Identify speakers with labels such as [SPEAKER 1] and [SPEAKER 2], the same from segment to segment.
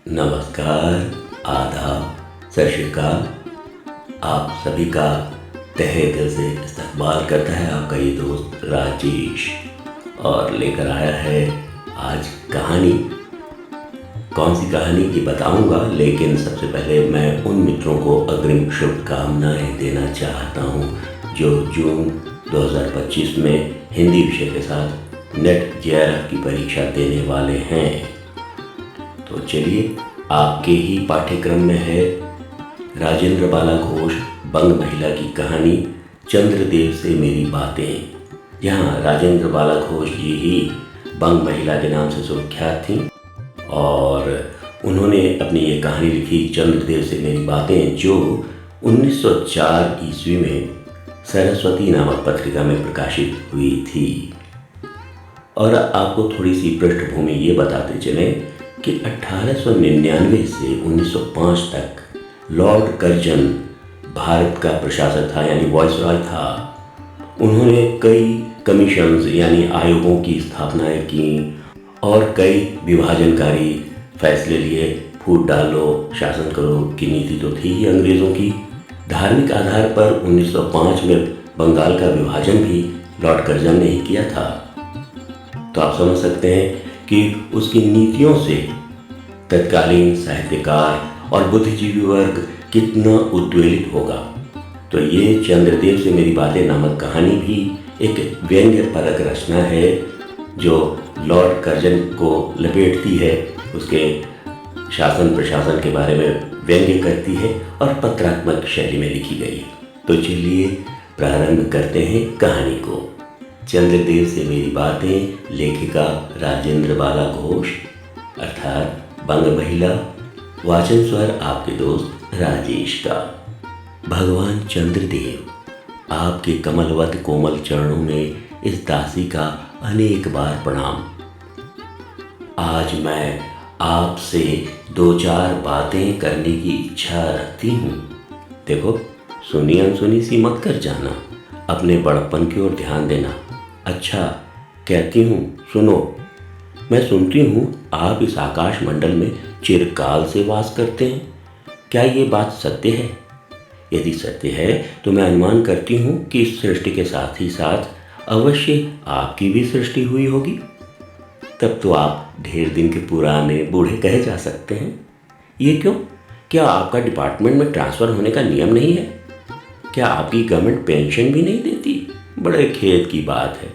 [SPEAKER 1] नमस्कार, आदाब, सत श्री अकाल। आप सभी का तहे दिल से इस्तकबाल करता है आपका ये दोस्त राजेश, और लेकर आया है आज कहानी। कौन सी कहानी की बताऊंगा, लेकिन सबसे पहले मैं उन मित्रों को अग्रिम शुभकामनाएं देना चाहता हूं जो जून 2025 में हिंदी विषय के साथ नेट जेआरएफ की परीक्षा देने वाले हैं। तो चलिए, आपके ही पाठ्यक्रम में है राजेंद्र बाला घोष बंग महिला की कहानी चंद्रदेव से मेरी बातें। यहाँ राजेंद्र बाला घोष जी ही बंग महिला के नाम से सुविख्यात थीं और उन्होंने अपनी ये कहानी लिखी चंद्रदेव से मेरी बातें, जो 1904 ईस्वी में सरस्वती नामक पत्रिका में प्रकाशित हुई थी। और आपको थोड़ी सी पृष्ठभूमि ये बताते चलें कि 1899 से 1905 तक लॉर्ड कर्जन भारत का प्रशासक था, यानी वाइसरॉय था। उन्होंने कई कमीशंस यानी आयोगों की स्थापनाएं की और कई विभाजनकारी फैसले लिए। फूट डालो, शासन करो की नीति तो थी ही अंग्रेज़ों की। धार्मिक आधार पर 1905 में बंगाल का विभाजन भी लॉर्ड कर्जन ने ही किया था। तो आप समझ सकते हैं कि उसकी नीतियों से तत्कालीन साहित्यकार और बुद्धिजीवी वर्ग कितना उद्वेलित होगा। तो ये चंद्रदेव से मेरी बातें नामक कहानी भी एक व्यंग्यपरक रचना है जो लॉर्ड कर्जन को लपेटती है, उसके शासन प्रशासन के बारे में व्यंग्य करती है और पत्रात्मक शैली में लिखी गई है। तो चलिए प्रारंभ करते हैं कहानी को। चंद्रदेव से मेरी बातें, लेखिका राजेंद्र बाला घोष अर्थात बंग महिला, वाचन स्वर आपके दोस्त राजेश का। भगवान चंद्रदेव, आपके कमलवत कोमल चरणों में इस दासी का अनेक बार प्रणाम। आज मैं आपसे दो चार बातें करने की इच्छा रखती हूँ। देखो, सुनी अनसुनी सी मत कर जाना, अपने बड़प्पन की ओर ध्यान देना। अच्छा, कहती हूँ सुनो। मैं सुनती हूँ आप इस आकाश मंडल में चिरकाल से वास करते हैं। क्या ये बात सत्य है? यदि सत्य है तो मैं अनुमान करती हूँ कि इस सृष्टि के साथ ही साथ अवश्य आपकी भी सृष्टि हुई होगी। तब तो आप ढेर दिन के पुराने बूढ़े कहे जा सकते हैं। ये क्यों? क्या आपका डिपार्टमेंट में ट्रांसफ़र होने का नियम नहीं है? क्या आपकी गवर्नमेंट पेंशन भी नहीं देती? बड़े खेद की बात है।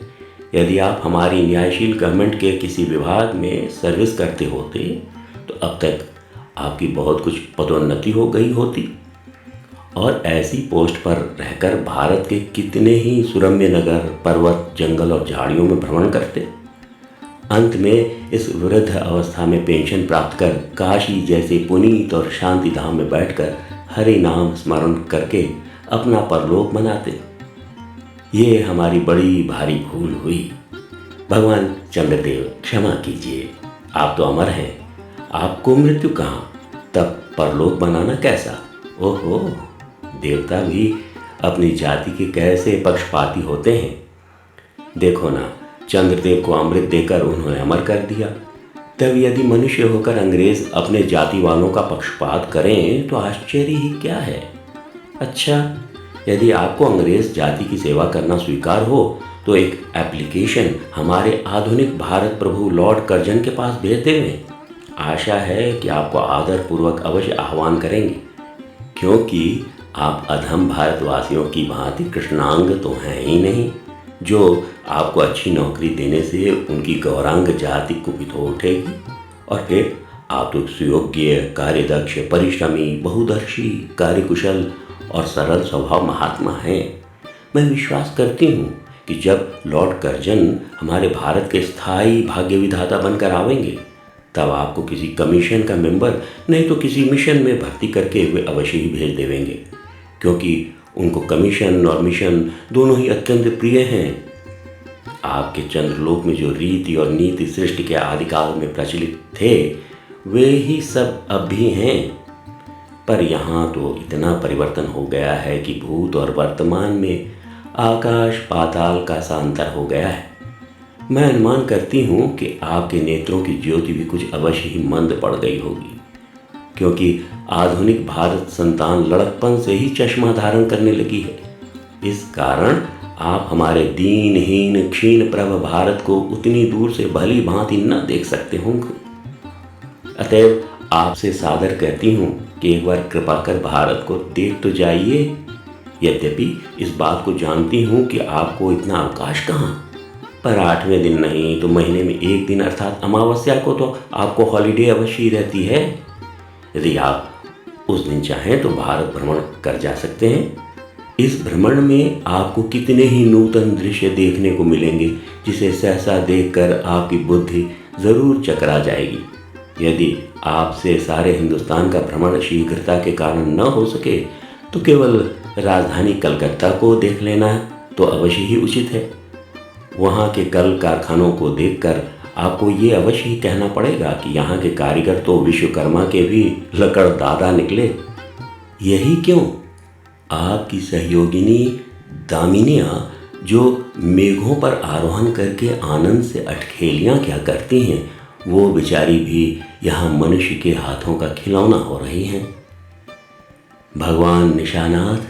[SPEAKER 1] यदि आप हमारी न्यायशील गवर्नमेंट के किसी विभाग में सर्विस करते होते तो अब तक आपकी बहुत कुछ पदोन्नति हो गई होती और ऐसी पोस्ट पर रहकर भारत के कितने ही सुरम्य नगर, पर्वत, जंगल और झाड़ियों में भ्रमण करते। अंत में इस वृद्ध अवस्था में पेंशन प्राप्त कर काशी जैसे पुनीत और शांति धाम में बैठकर हरि नाम स्मरण करके अपना परलोक मनाते। ये हमारी बड़ी भारी भूल हुई। भगवान चंद्रदेव, क्षमा कीजिए। आप तो अमर हैं, आपको मृत्यु कहाँ, तब परलोक बनाना कैसा? ओहो, देवता भी अपनी जाति के कैसे पक्षपाती होते हैं। देखो ना, चंद्रदेव को अमृत देकर उन्होंने अमर कर दिया। तब यदि मनुष्य होकर अंग्रेज अपने जाति वालों का पक्षपात करें तो आश्चर्य ही क्या है। अच्छा, यदि आपको अंग्रेज जाति की सेवा करना स्वीकार हो तो एक एप्लीकेशन हमारे आधुनिक भारत प्रभु लॉर्ड कर्जन के पास भेज देंगे। आशा है कि आपको आदरपूर्वक अवश्य आह्वान करेंगे, क्योंकि आप अधम भारतवासियों की भांति कृष्णांग तो हैं ही नहीं, जो आपको अच्छी नौकरी देने से उनकी गौरांग जाति कुपित हो उठेगी। और फिर आप तो सुयोग्य, कार्यदक्ष, परिश्रमी, बहुदर्शी, कार्यकुशल और सरल स्वभाव महात्मा हैं। मैं विश्वास करती हूँ कि जब लॉर्ड कर्जन हमारे भारत के स्थायी भाग्य विधाता बनकर आवेंगे तब आपको किसी कमीशन का मेंबर नहीं तो किसी मिशन में भर्ती करके वे अवश्य ही भेज देवेंगे, क्योंकि उनको कमीशन और मिशन दोनों ही अत्यंत प्रिय हैं। आपके चंद्रलोक में जो रीति और नीति सृष्टि के आदिकाल में प्रचलित थे वे ही सब अब भी हैं। पर यहाँ तो इतना परिवर्तन हो गया है कि भूत और वर्तमान में आकाश पाताल का सा अंतर हो गया है। मैं अनुमान करती हूँ कि आपके नेत्रों की ज्योति भी कुछ अवश्य ही मंद पड़ गई होगी, क्योंकि आधुनिक भारत संतान लड़कपन से ही चश्मा धारण करने लगी है। इस कारण आप हमारे दीनहीन क्षीण प्रभ भारत को उतनी दूर से भली भांति न देख सकते होंगे। अतएव आपसे सादर कहती हूँ कि एक बार कृपा कर भारत को देख तो जाइए। यद्यपि इस बात को जानती हूँ कि आपको इतना अवकाश कहाँ, पर 8वें दिन नहीं तो महीने में एक दिन अर्थात अमावस्या को तो आपको हॉलीडे अवश्य ही रहती है। यदि आप उस दिन चाहें तो भारत भ्रमण कर जा सकते हैं। इस भ्रमण में आपको कितने ही नूतन दृश्य देखने को मिलेंगे जिसे सहसा देखकर आपकी बुद्धि जरूर चकरा जाएगी। यदि आपसे सारे हिंदुस्तान का भ्रमण शीघ्रता के कारण न हो सके तो केवल राजधानी कलकत्ता को देख लेना तो अवश्य ही उचित है। वहाँ के कल कारखानों को देखकर आपको ये अवश्य ही कहना पड़ेगा कि यहाँ के कारीगर तो विश्वकर्मा के भी लकड़ दादा निकले। यही क्यों, आपकी सहयोगिनी दामिनियाँ जो मेघों पर आरोहण करके आनंद से अटखेलियाँ क्या करती हैं, वो बेचारी भी यहाँ मनुष्य के हाथों का खिलौना हो रही हैं। भगवान निशानाथ,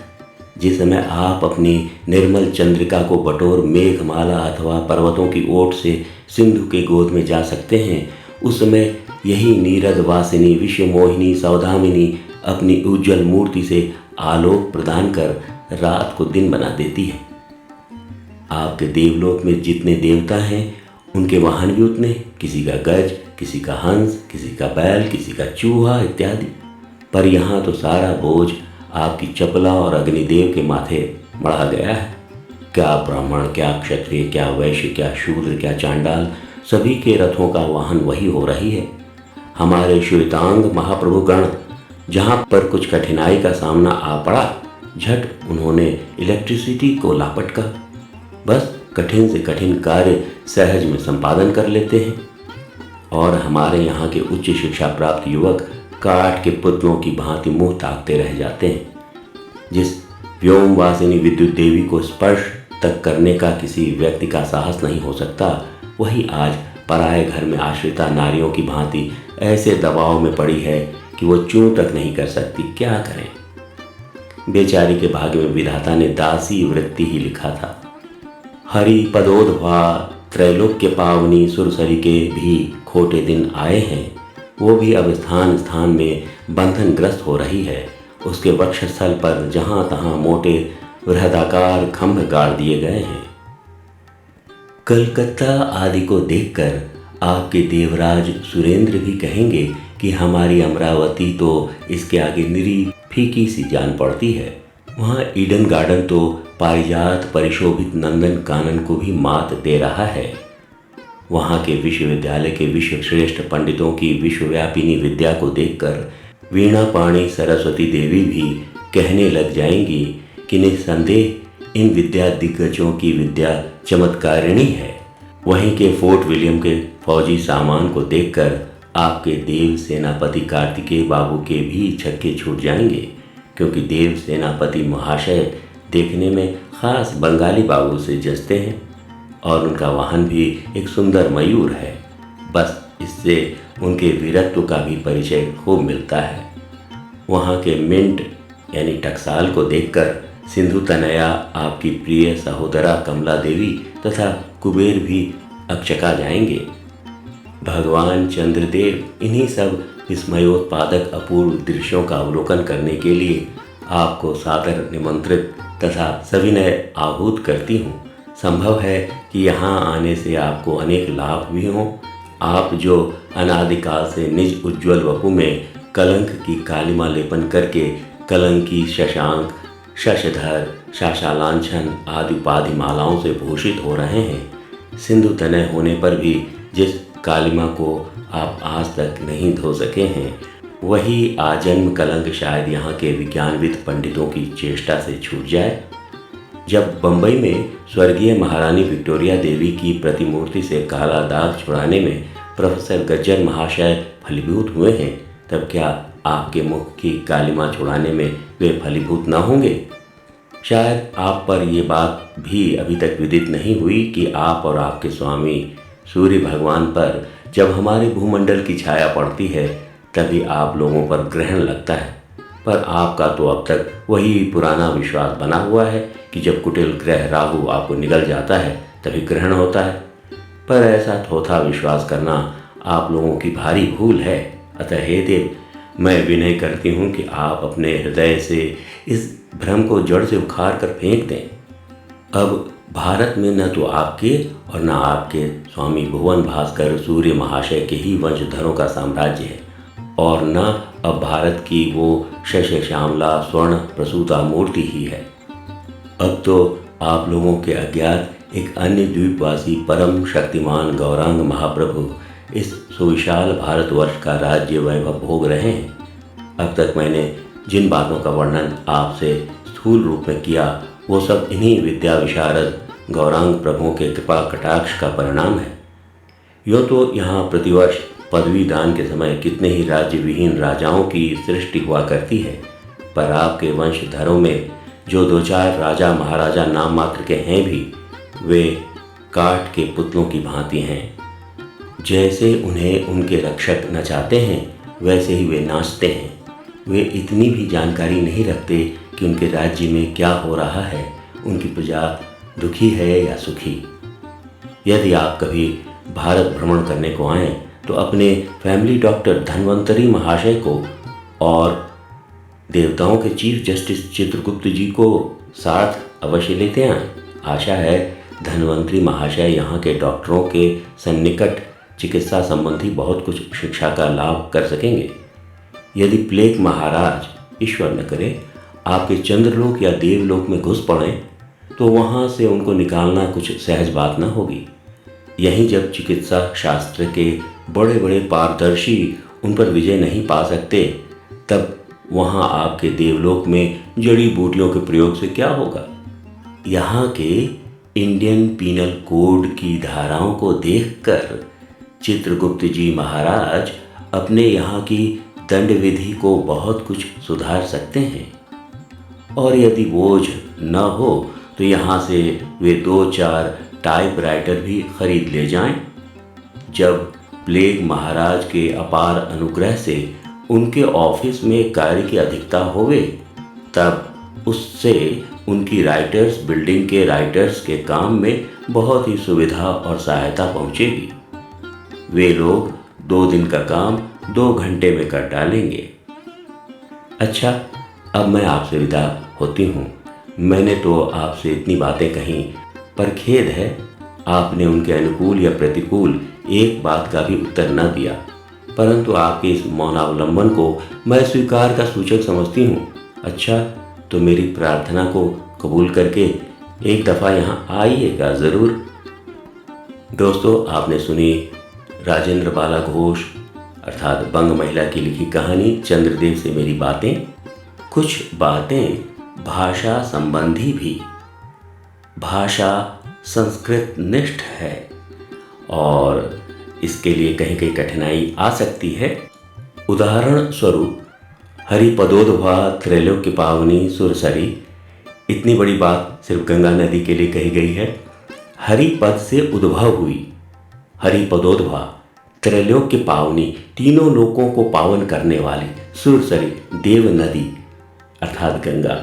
[SPEAKER 1] जिस समय आप अपनी निर्मल चंद्रिका को बटोर मेघमाला अथवा पर्वतों की ओट से सिंधु के गोद में जा सकते हैं, उस समय यही नीरद वासिनी विश्वमोहिनी सौदामिनी अपनी उज्जवल मूर्ति से आलोक प्रदान कर रात को दिन बना देती है। आपके देवलोक में जितने देवता हैं उनके वाहन भी उतने, किसी का गज, किसी का हंस, किसी का बैल, किसी का चूहा इत्यादि। पर यहाँ तो सारा बोझ आपकी चपला और अग्निदेव के माथे मढ़ा गया है। क्या ब्राह्मण, क्या क्षत्रिय, क्या वैश्य, क्या शूद्र, क्या चांडाल, सभी के रथों का वाहन वही हो रही है। हमारे श्वेतांग महाप्रभुगण जहाँ पर कुछ कठिनाई का सामना आ पड़ा, झट उन्होंने इलेक्ट्रिसिटी को लापटका बस कठिन से कठिन कार्य सहज में संपादन कर लेते हैं। और हमारे यहाँ के उच्च शिक्षा प्राप्त युवक काठ के पुतलों की भांति मुंह ताकते रह जाते हैं। जिस व्योमवासिनी विद्युत देवी को स्पर्श तक करने का किसी व्यक्ति का साहस नहीं हो सकता, वही आज पराये घर में आश्रिता नारियों की भांति ऐसे दबाव में पड़ी है कि वो चूं तक नहीं कर सकती। क्या करें, बेचारी के भाग्य में विधाता ने दासी वृत्ति ही लिखा था। हरि पदोद्भवा त्रैलोक्य पावनी सुरसरी के भी खोटे दिन आए हैं। वो भी अब स्थान स्थान में बंधनग्रस्त हो रही है। उसके वक्षस्थल पर जहाँ तहाँ मोटे बृहदाकार खंभ गाड़ दिए गए हैं। कलकत्ता आदि को देखकर आपके देवराज सुरेंद्र भी कहेंगे कि हमारी अमरावती तो इसके आगे निरी फीकी सी जान पड़ती है। वहाँ ईडन गार्डन तो पारिजात परिशोभित नंदन कानन को भी मात दे रहा है। वहाँ के विश्वविद्यालय के विश्वश्रेष्ठ पंडितों की विश्वव्यापिनी विद्या को देखकर वीणा पाणी सरस्वती देवी भी कहने लग जाएंगी कि निस्संदेह इन विद्या दिग्गजों की विद्या चमत्कारिणी है। वहीं के फोर्ट विलियम के फौजी सामान को देखकर आपके देव सेनापति कार्तिकेय बाबू के भी छक्के छूट जाएंगे, क्योंकि देव सेनापति महाशय देखने में खास बंगाली बाबू से जचते हैं और उनका वाहन भी एक सुंदर मयूर है। बस इससे उनके वीरत्व का भी परिचय खूब मिलता है। वहाँ के मिंट यानी टकसाल को देखकर सिंधु तनया आपकी प्रिय सहोदरा कमला देवी तथा कुबेर भी अकचका जाएंगे। भगवान चंद्रदेव इन्हीं सब विस्मयोत्पादक अपूर्व दृश्यों का अवलोकन करने के लिए आपको सादर निमंत्रित तथा सविनय आहूत करती हूँ। संभव है कि यहाँ आने से आपको अनेक लाभ भी हों। आप जो अनादिकाल से निज उज्ज्वल वपु में कलंक की कालिमा लेपन करके कलंकी, शशांक, शशधर, शाशालांछन आदि उपाधि मालाओं से भूषित हो रहे हैं, सिंधु तनय होने पर भी जिस कालिमा को आप आज तक नहीं धो सके हैं, वही आजन्म कलंक शायद यहाँ के विज्ञानविद पंडितों की चेष्टा से छूट जाए। जब बंबई में स्वर्गीय महारानी विक्टोरिया देवी की प्रतिमूर्ति से काला दाग छुड़ाने में प्रोफेसर गज्जर महाशय फलीभूत हुए हैं, तब क्या आपके मुख की कालिमा छुड़ाने में वे फलीभूत न होंगे? शायद आप पर ये बात भी अभी तक विदित नहीं हुई कि आप और आपके स्वामी सूर्य भगवान पर जब हमारे भूमंडल की छाया पड़ती है, तभी आप लोगों पर ग्रहण लगता है। पर आपका तो अब तक वही पुराना विश्वास बना हुआ है कि जब कुटिल ग्रह राहु आपको निगल जाता है तभी ग्रहण होता है। पर ऐसा थोथा विश्वास करना आप लोगों की भारी भूल है। अतः हे देव, मैं विनय करती हूँ कि आप अपने हृदय से इस भ्रम को जड़ से उखाड़ कर फेंक दें। अब भारत में न तो आपके और न आपके स्वामी भुवन भास्कर सूर्य महाशय के ही वंशधरों का साम्राज्य है, और न अब भारत की वो शश श्यामला स्वर्ण प्रसूता मूर्ति ही है। अब तो आप लोगों के अज्ञात एक अन्य द्वीपवासी परम शक्तिमान गौरांग महाप्रभु इस सुविशाल भारतवर्ष का राज्य वैभव भोग रहे हैं। अब तक मैंने जिन बातों का वर्णन आपसे स्थूल रूप में किया वो सब इन्हीं विद्या विशारद गौरांग प्रभुओं के कृपा कटाक्ष का परिणाम है। यूँ तो यहाँ प्रतिवर्ष पदवी दान के समय कितने ही राज्य विहीन राजाओं की सृष्टि हुआ करती है, पर आपके वंशधरों में जो दो चार राजा महाराजा नाम मात्र के हैं भी, वे काठ के पुतलों की भांति हैं। जैसे उन्हें उनके रक्षक नचाते हैं वैसे ही वे नाचते हैं। वे इतनी भी जानकारी नहीं रखते कि उनके राज्य में क्या हो रहा है, उनकी प्रजा दुखी है या सुखी। यदि आप कभी भारत भ्रमण करने को आएँ तो अपने फैमिली डॉक्टर धन्वंतरी महाशय को और देवताओं के चीफ जस्टिस चित्रगुप्त जी को साथ अवश्य लेते आएँ। आशा है धन्वंतरी महाशय यहाँ के डॉक्टरों के सन्निकट चिकित्सा संबंधी बहुत कुछ शिक्षा का लाभ कर सकेंगे। यदि प्लेग महाराज, ईश्वर न करे, आपके चंद्रलोक या देवलोक में घुस पड़ें तो वहाँ से उनको निकालना कुछ सहज बात न होगी। यहीं जब चिकित्सा शास्त्र के बड़े बड़े पारदर्शी उन पर विजय नहीं पा सकते, तब वहाँ आपके देवलोक में जड़ी बूटियों के प्रयोग से क्या होगा। यहाँ के इंडियन पीनल कोड की धाराओं को देखकर चित्रगुप्त जी महाराज अपने यहाँ की दंड विधि को बहुत कुछ सुधार सकते हैं। और यदि बोझ न हो तो यहाँ से वे 2-4 टाइपराइटर भी खरीद ले जाएं। जब प्लेग महाराज के अपार अनुग्रह से उनके ऑफिस में कार्य की अधिकता होवे, तब उससे उनकी राइटर्स बिल्डिंग के राइटर्स के काम में बहुत ही सुविधा और सहायता पहुँचेगी। वे लोग 2 दिन का काम 2 घंटे में कर डालेंगे। अच्छा, अब मैं आपसे विदा होती हूँ। मैंने तो आपसे इतनी बातें कहीं, पर खेद है आपने उनके अनुकूल या प्रतिकूल एक बात का भी उत्तर न दिया। परंतु आपके इस मौनावलंबन को मैं स्वीकार का सूचक समझती हूँ। अच्छा, तो मेरी प्रार्थना को कबूल करके एक दफ़ा यहाँ आइएगा ज़रूर। दोस्तों, आपने सुनी राजेंद्र बाला घोष अर्थात बंग महिला की लिखी कहानी चंद्रदेव से मेरी बातें। कुछ बातें भाषा संबंधी भी। भाषा संस्कृत निष्ठ है और इसके लिए कहीं कहीं कठिनाई आ सकती है। उदाहरण स्वरूप हरिपदोद्भवा त्रैलोक्य पावनी सुरसरी, इतनी बड़ी बात सिर्फ गंगा नदी के लिए कही गई है। हरिपद से उद्भव हुई, हरिपदोद्भवा, त्रैलोक्य पावनी, तीनों लोकों को पावन करने वाली, सुरसरी, देव नदी अर्थात गंगा।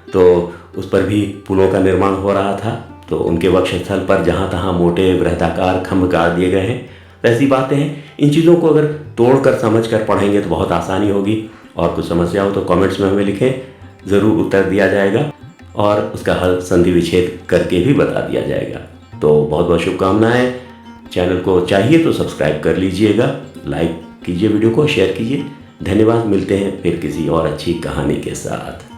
[SPEAKER 1] तो उस पर भी पुलों का निर्माण हो रहा था, तो उनके वक्षस्थल पर जहाँ तहाँ मोटे वृहदाकार खम्भ गाड़ दिए गए हैं। ऐसी बातें हैं, इन चीज़ों को अगर तोड़कर समझकर पढ़ेंगे तो बहुत आसानी होगी। और कुछ समस्या हो तो कमेंट्स में हमें लिखें, ज़रूर उत्तर दिया जाएगा और उसका हल संधि विच्छेद करके भी बता दिया जाएगा। तो बहुत बहुत शुभकामनाएं। चैनल को चाहिए तो सब्सक्राइब कर लीजिएगा, लाइक कीजिए, वीडियो को शेयर कीजिए। धन्यवाद। मिलते हैं फिर किसी और अच्छी कहानी के साथ।